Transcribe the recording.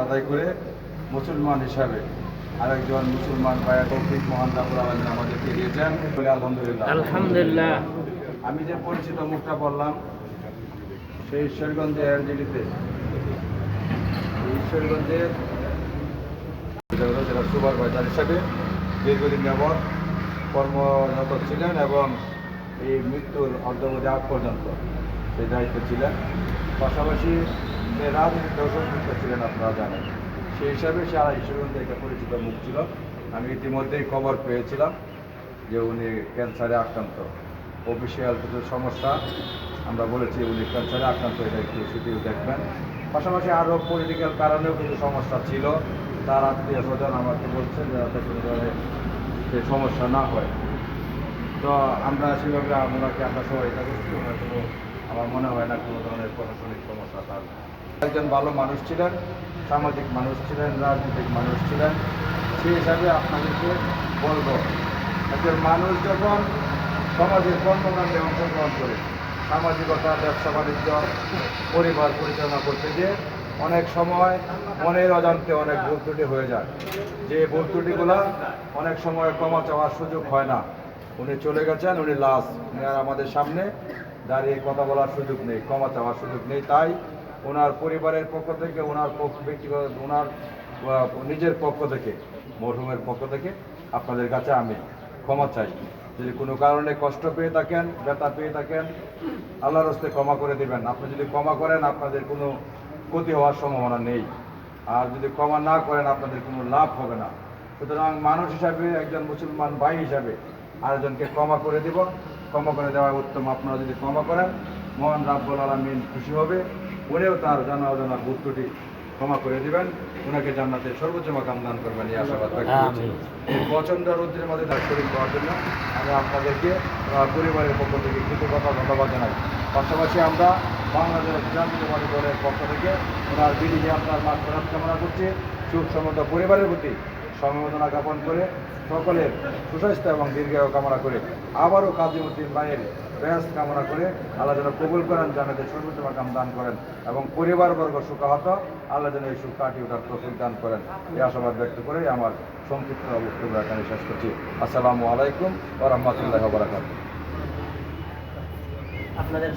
আদায় করে মুসলমান হিসাবে আরেকজন মুসলমান ভাইয়া তৌফিক মহান রাব্বুল আলামিন আমাদেরকে দিয়েছেন বলে আলহামদুলিল্লাহ। আলহামদুলিল্লাহ। আমি যে পরিচিত মুখটা বললাম সেই ঈশ্বরগঞ্জের এনজিডিতে ঈশ্বরগঞ্জের জেলা সুপারভাইজার হিসাবে দীর্ঘদিন যাবৎ কর্মরত ছিলেন এবং এই মৃত্যুর অর্ধবধি আগ পর্যন্ত সেই দায়িত্বে ছিলেন। পাশাপাশি রাজনীতিতেও সম্পৃক্ত ছিলেন, আপনারা জানেন। সেই হিসাবে সারা ঈশ্বরগঞ্জে একটা পরিচিত মুখ ছিল। আমি ইতিমধ্যেই খবর পেয়েছিলাম যে উনি ক্যান্সারে আক্রান্ত। অফিসিয়াল কিছু সমস্যা আমরা বলেছি উনি ক্যান্সারে আক্রান্ত, এটা একটু সেটিও দেখবেন। পাশাপাশি আরও পলিটিক্যাল কারণেও কিছু সমস্যা ছিল, তার আত্মীয় স্বজন আমাকে বলছেন যাতে কোনো ধরনের সে সমস্যা না হয়। তো আমরা সেভাবে ওনাকে আমরা সহায়তা করছি। ওনার কোনো আমার মনে হয় না কোনো ধরনের প্রশাসনিক সমস্যা তার। একজন ভালো মানুষ ছিলেন, সামাজিক মানুষ ছিলেন, রাজনৈতিক মানুষ ছিলেন। সেই হিসাবে আপনাদেরকে বলব, একজন মানুষ যখন সমাজের কর্মকাণ্ডে অংশগ্রহণ করে সামাজিকতা, ব্যবসা বাণিজ্য, পরিবার পরিচালনা করতে গিয়ে অনেক সময় মনের অজান্তে অনেক ভুল ত্রুটি হয়ে যায়। যে ভুল ত্রুটিগুলো অনেক সময় ক্ষমা চাওয়ার সুযোগ হয় না। উনি চলে গেছেন, উনি লাস্ট, উনি আর আমাদের সামনে দাঁড়িয়ে কথা বলার সুযোগ নেই, ক্ষমা চাওয়ার সুযোগ নেই। তাই ওনার পরিবারের পক্ষ থেকে, ওনার ব্যক্তিগত, ওনার নিজের পক্ষ থেকে, মরহুমের পক্ষ থেকে আপনাদের কাছে আমি ক্ষমা চাই। যদি কোনো কারণে কষ্ট পেয়ে থাকেন, ব্যথা পেয়ে থাকেন, আল্লাহর হস্তে ক্ষমা করে দেবেন। আপনি যদি ক্ষমা করেন আপনাদের কোনো ক্ষতি হওয়ার সম্ভাবনা নেই, আর যদি ক্ষমা না করেন আপনাদের কোনো লাভ হবে না। সুতরাং মানুষ হিসাবে, একজন মুসলমান ভাই হিসাবে আরেকজনকে ক্ষমা করে দেব, ক্ষমা করে দেওয়া উত্তম। আপনারা যদি ক্ষমা করেন মহান রাব্বুল আলামিন খুশি হবে, উনিও তার জানা অজানা ভুল ত্রুটি ক্ষমা করে দিবেন, ওনাকে জান্নাতের সর্বোচ্চ মাকাম দান করবেন এই আশাবাদ ব্যক্ত করছি। এই প্রচণ্ড রৌদ্রের মধ্যে শরীর করার জন্য আমি আপনাদেরকে পরিবারের পক্ষ থেকে কৃতজ্ঞতা ধন্যবাদ জানাই। পাশাপাশি আমরা বাংলাদেশ জাতীয়তাবাদী দলের পক্ষ থেকে ওনার বিধিকে আপনার মাঠ কামনা করছি। সুখ সমৃদ্ধ পরিবারের প্রতি সমবেদনা জ্ঞাপন করে সকলের সুস্বাস্থ্য এবং দীর্ঘায়ু কামনা করে আবারও কাজীউদ্দিন ভাইয়ের বেহেশত কামনা করে আল্লাহ যেন কবুল করেন, জান্নাতের সর্বোচ্চ মাকাম দান করেন এবং পরিবারবর্গ সুখাহত আল্লাহ যেন এই সুখ কাটিয়ে ওঠার তৌফিক দান করেন এই আশাবাদ ব্যক্ত করে আমার সংক্ষিপ্ত বক্তব্য এখানে শেষ করছি। আসসালামু আলাইকুম ওয়া রাহমাতুল্লাহি ওয়া বারাকাতুহু। আপনাদের